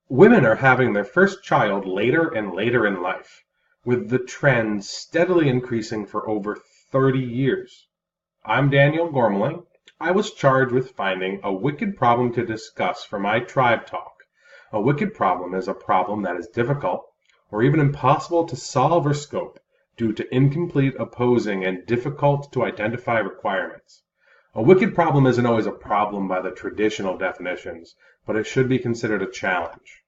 Women are having their first child later and later in life, with the trend steadily increasing for over 30 years. I'm Daniel Gormally. I was charged with finding a wicked problem to discuss for my tribe talk. A wicked problem is a problem that is difficult or even impossible to solve or scope due to incomplete, opposing, and difficult to identify requirements. A wicked problem isn't always a problem by the traditional definitions, but it should be considered a challenge.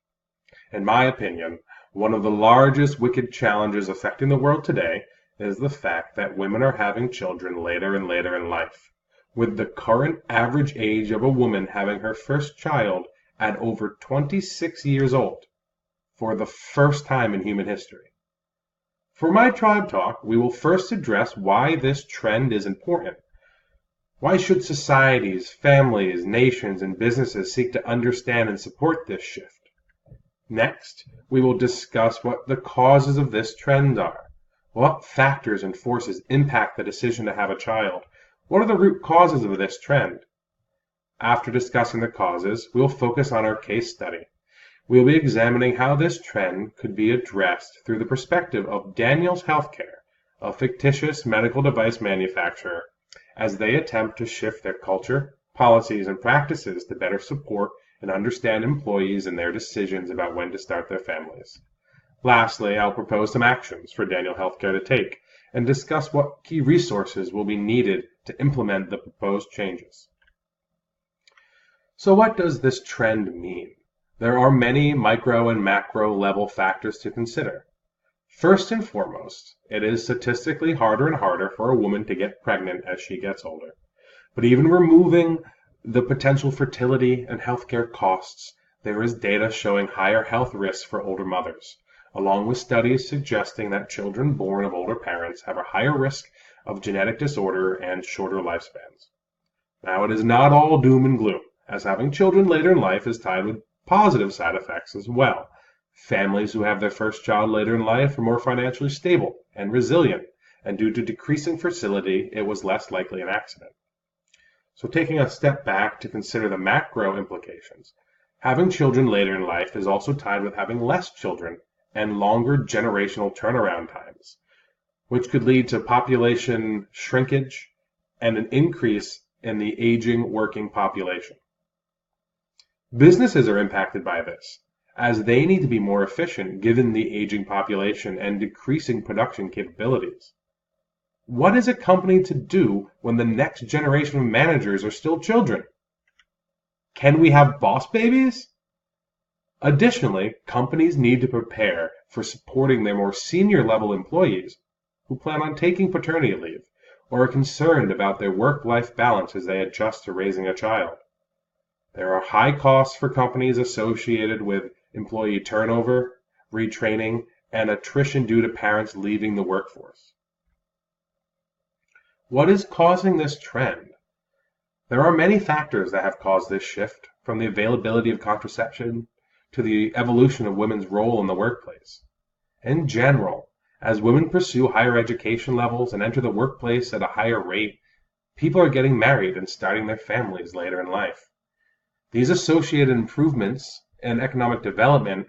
In my opinion, one of the largest wicked challenges affecting the world today is the fact that women are having children later and later in life, with the current average age of a woman having her first child at over 26 years old, for the first time in human history. For my tribe talk, we will first address why this trend is important. Why should societies, families, nations, and businesses seek to understand and support this shift? Next, we will discuss what the causes of this trend are. What factors and forces impact the decision to have a child? What are the root causes of this trend? After discussing the causes, we will focus on our case study. We will be examining how this trend could be addressed through the perspective of Daniels Healthcare, a fictitious medical device manufacturer, as they attempt to shift their culture, policies, and practices to better support and understand employees in their decisions about when to start their families. Lastly, I'll propose some actions for Daniel Healthcare to take and discuss what key resources will be needed to implement the proposed changes. So what does this trend mean? There are many micro and macro level factors to consider. First and foremost, it is statistically harder and harder for a woman to get pregnant as she gets older. But even removing the potential fertility and healthcare costs, there is data showing higher health risks for older mothers, along with studies suggesting that children born of older parents have a higher risk of genetic disorder and shorter lifespans. Now, it is not all doom and gloom, as having children later in life is tied with positive side effects as well. Families who have their first child later in life are more financially stable and resilient, and due to decreasing fertility, it was less likely an accident. So taking a step back to consider the macro implications, having children later in life is also tied with having less children and longer generational turnaround times, which could lead to population shrinkage and an increase in the aging working population. Businesses are impacted by this, as they need to be more efficient given the aging population and decreasing production capabilities. What is a company to do when the next generation of managers are still children? Can we have boss babies? Additionally, companies need to prepare for supporting their more senior level employees who plan on taking paternity leave or are concerned about their work-life balance as they adjust to raising a child. There are high costs for companies associated with employee turnover, retraining, and attrition due to parents leaving the workforce. What is causing this trend? There are many factors that have caused this shift, from the availability of contraception to the evolution of women's role in the workplace. In general, as women pursue higher education levels and enter the workplace at a higher rate, people are getting married and starting their families later in life. These associated improvements in economic development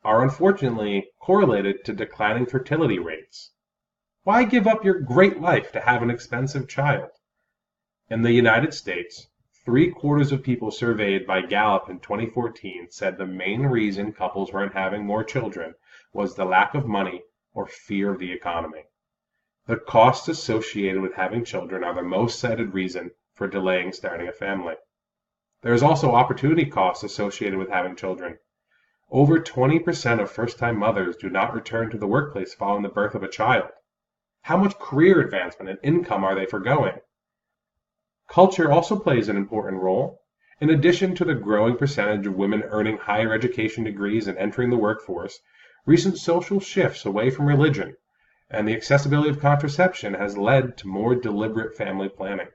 are unfortunately correlated to declining fertility rates. Why give up your great life to have an expensive child? In the United States, 3/4 of people surveyed by Gallup in 2014 said the main reason couples weren't having more children was the lack of money or fear of the economy. The costs associated with having children are the most cited reason for delaying starting a family. There is also opportunity costs associated with having children. Over 20% of first-time mothers do not return to the workplace following the birth of a child. How much career advancement and income are they forgoing? Culture also plays an important role. In addition to the growing percentage of women earning higher education degrees and entering the workforce, recent social shifts away from religion and the accessibility of contraception has led to more deliberate family planning.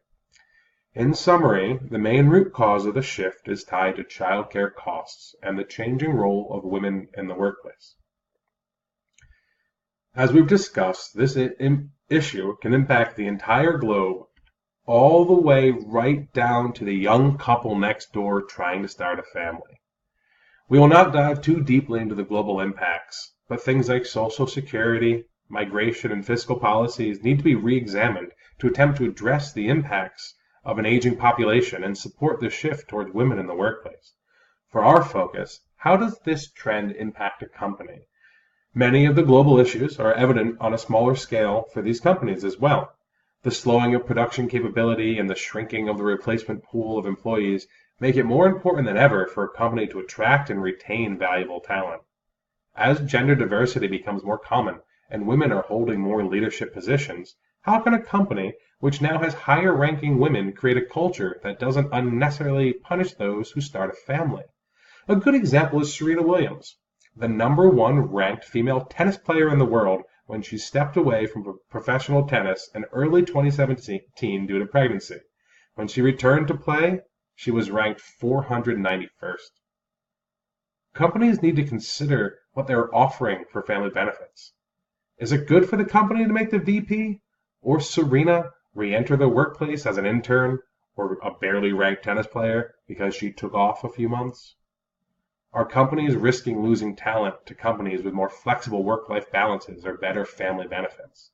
In summary, the main root cause of the shift is tied to childcare costs and the changing role of women in the workplace. As we've discussed, this issue can impact the entire globe, all the way right down to the young couple next door trying to start a family. We will not dive too deeply into the global impacts, but things like social security, migration, and fiscal policies need to be re-examined to attempt to address the impacts of an aging population and support the shift towards women in the workplace. For our focus, how does this trend impact a company? Many of the global issues are evident on a smaller scale for these companies as well. The slowing of production capability and the shrinking of the replacement pool of employees make it more important than ever for a company to attract and retain valuable talent. As gender diversity becomes more common and women are holding more leadership positions, how can a company which now has higher ranking women create a culture that doesn't unnecessarily punish those who start a family? A good example is Serena Williams, the #1 ranked female tennis player in the world when she stepped away from professional tennis in early 2017 due to pregnancy. When she returned to play, she was ranked 491st. Companies need to consider what they're offering for family benefits. Is it good for the company to make the VP or Serena re-enter the workplace as an intern or a barely ranked tennis player because she took off a few months? Are companies risking losing talent to companies with more flexible work-life balances or better family benefits?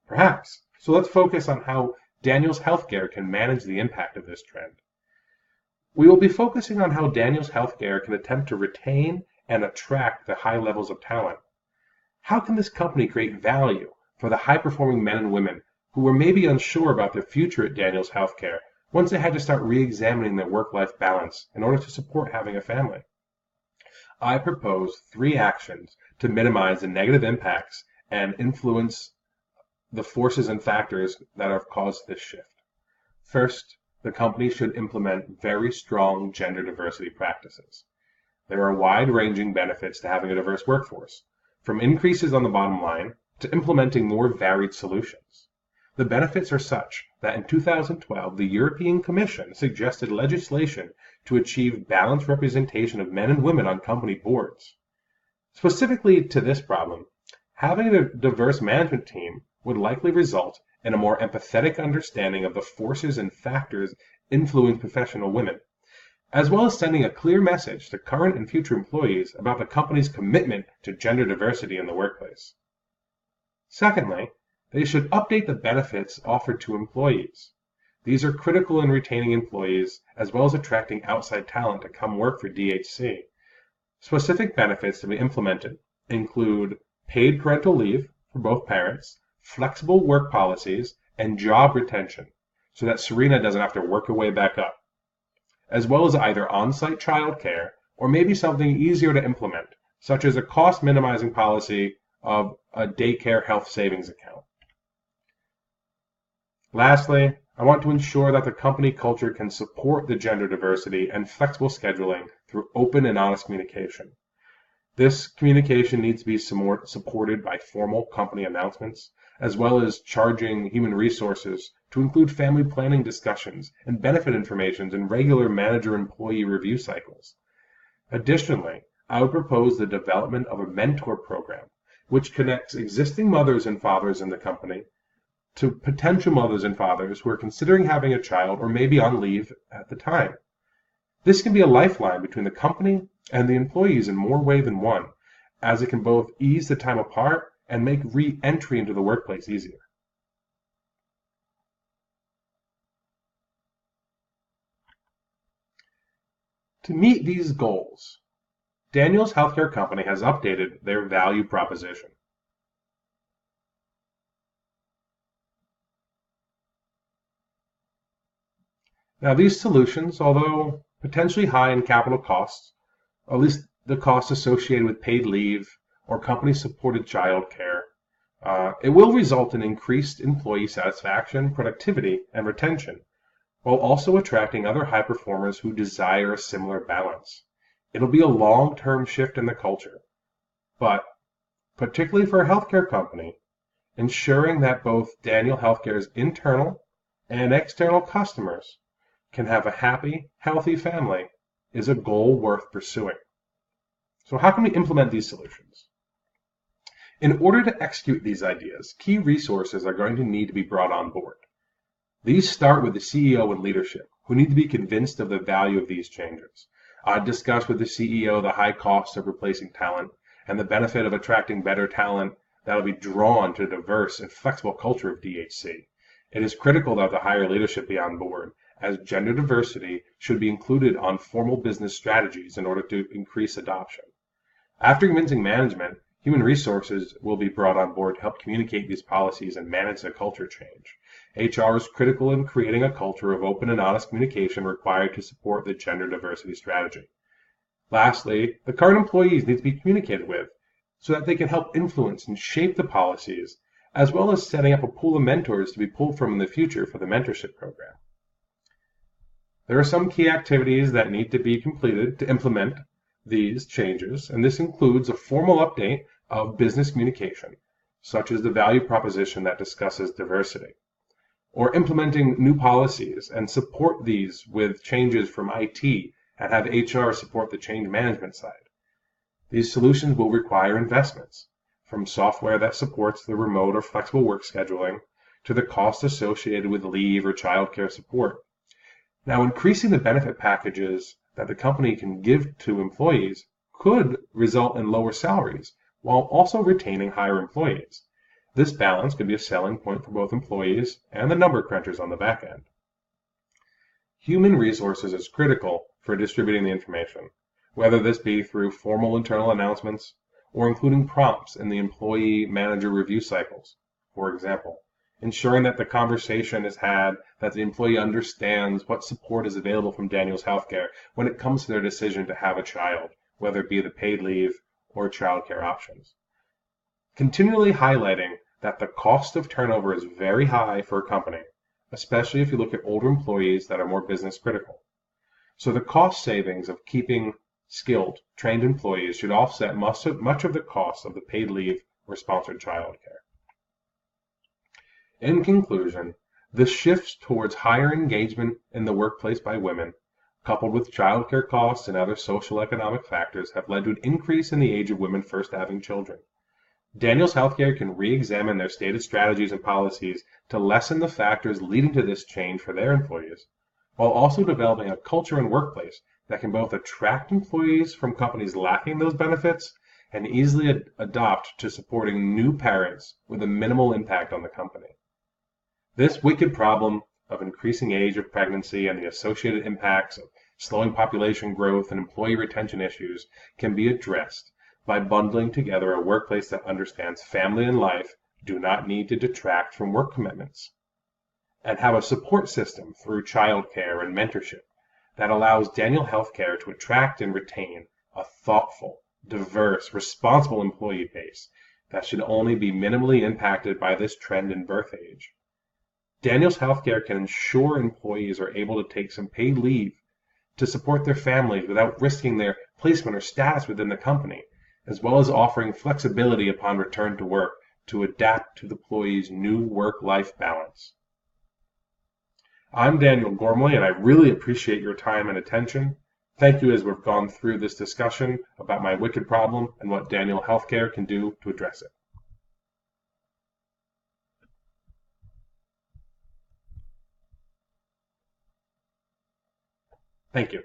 Perhaps. So let's focus on how Daniels Healthcare can manage the impact of this trend. We will be focusing on how Daniels Healthcare can attempt to retain and attract the high levels of talent. How can this company create value for the high-performing men and women who were maybe unsure about their future at Daniels Healthcare once they had to start re-examining their work-life balance in order to support having a family? I propose 3 actions to minimize the negative impacts and influence the forces and factors that have caused this shift. First, the company should implement very strong gender diversity practices. There are wide-ranging benefits to having a diverse workforce, from increases on the bottom line to implementing more varied solutions. The benefits are such that in 2012, the European Commission suggested legislation to achieve balanced representation of men and women on company boards. Specifically to this problem, having a diverse management team would likely result in a more empathetic understanding of the forces and factors influencing professional women, as well as sending a clear message to current and future employees about the company's commitment to gender diversity in the workplace. Secondly, they should update the benefits offered to employees. These are critical in retaining employees as well as attracting outside talent to come work for DHC. Specific benefits to be implemented include paid parental leave for both parents, flexible work policies, and job retention so that Serena doesn't have to work her way back up, as well as either on-site childcare or maybe something easier to implement, such as a cost-minimizing policy of a daycare health savings account. Lastly, I want to ensure that the company culture can support the gender diversity and flexible scheduling through open and honest communication. This communication needs to be supported by formal company announcements, as well as charging human resources to include family planning discussions and benefit information in regular manager-employee review cycles. Additionally, I would propose the development of a mentor program, which connects existing mothers and fathers in the company to potential mothers and fathers who are considering having a child or maybe on leave at the time. This can be a lifeline between the company and the employees in more ways than one, as it can both ease the time apart and make re-entry into the workplace easier. To meet these goals, Daniels Healthcare Company has updated their value proposition. Now, these solutions, although potentially high in capital costs, or at least the costs associated with paid leave or company-supported childcare, it will result in increased employee satisfaction, productivity, and retention, while also attracting other high performers who desire a similar balance. It'll be a long-term shift in the culture, but particularly for a healthcare company, ensuring that both Daniel Healthcare's internal and external customers can have a happy, healthy family is a goal worth pursuing. So how can we implement these solutions? In order to execute these ideas, key resources are going to need to be brought on board. These start with the CEO and leadership, who need to be convinced of the value of these changes. I discussed with the CEO the high cost of replacing talent and the benefit of attracting better talent that will be drawn to the diverse and flexible culture of DHC. It is critical that the higher leadership be on board, as gender diversity should be included on formal business strategies in order to increase adoption. After convincing management, human resources will be brought on board to help communicate these policies and manage the culture change. HR is critical in creating a culture of open and honest communication required to support the gender diversity strategy. Lastly, the current employees need to be communicated with so that they can help influence and shape the policies, as well as setting up a pool of mentors to be pulled from in the future for the mentorship program. There are some key activities that need to be completed to implement these changes, and this includes a formal update of business communication, such as the value proposition that discusses diversity, or implementing new policies and support these with changes from IT and have HR support the change management side. These solutions will require investments, from software that supports the remote or flexible work scheduling to the cost associated with leave or childcare support. Now, increasing the benefit packages that the company can give to employees could result in lower salaries while also retaining higher employees. This balance could be a selling point for both employees and the number crunchers on the back end. Human resources is critical for distributing the information, whether this be through formal internal announcements or including prompts in the employee manager review cycles. For example, ensuring that the conversation is had, that the employee understands what support is available from Daniels Healthcare when it comes to their decision to have a child, whether it be the paid leave or childcare options. Continually highlighting that the cost of turnover is very high for a company, especially if you look at older employees that are more business critical. So the cost savings of keeping skilled, trained employees should offset much of the cost of the paid leave or sponsored childcare. In conclusion, the shifts towards higher engagement in the workplace by women, coupled with childcare costs and other social economic factors, have led to an increase in the age of women first having children. Daniels Healthcare can re-examine their stated strategies and policies to lessen the factors leading to this change for their employees, while also developing a culture and workplace that can both attract employees from companies lacking those benefits and easily adopt to supporting new parents with a minimal impact on the company. This wicked problem of increasing age of pregnancy and the associated impacts of slowing population growth and employee retention issues can be addressed by bundling together a workplace that understands family and life do not need to detract from work commitments, and have a support system through childcare and mentorship that allows Daniel Healthcare to attract and retain a thoughtful, diverse, responsible employee base that should only be minimally impacted by this trend in birth age. Daniels Healthcare can ensure employees are able to take some paid leave to support their families without risking their placement or status within the company, as well as offering flexibility upon return to work to adapt to the employee's new work-life balance. I'm Daniel Gormally, and I really appreciate your time and attention. Thank you as we've gone through this discussion about my wicked problem and what Daniel Healthcare can do to address it. Thank you.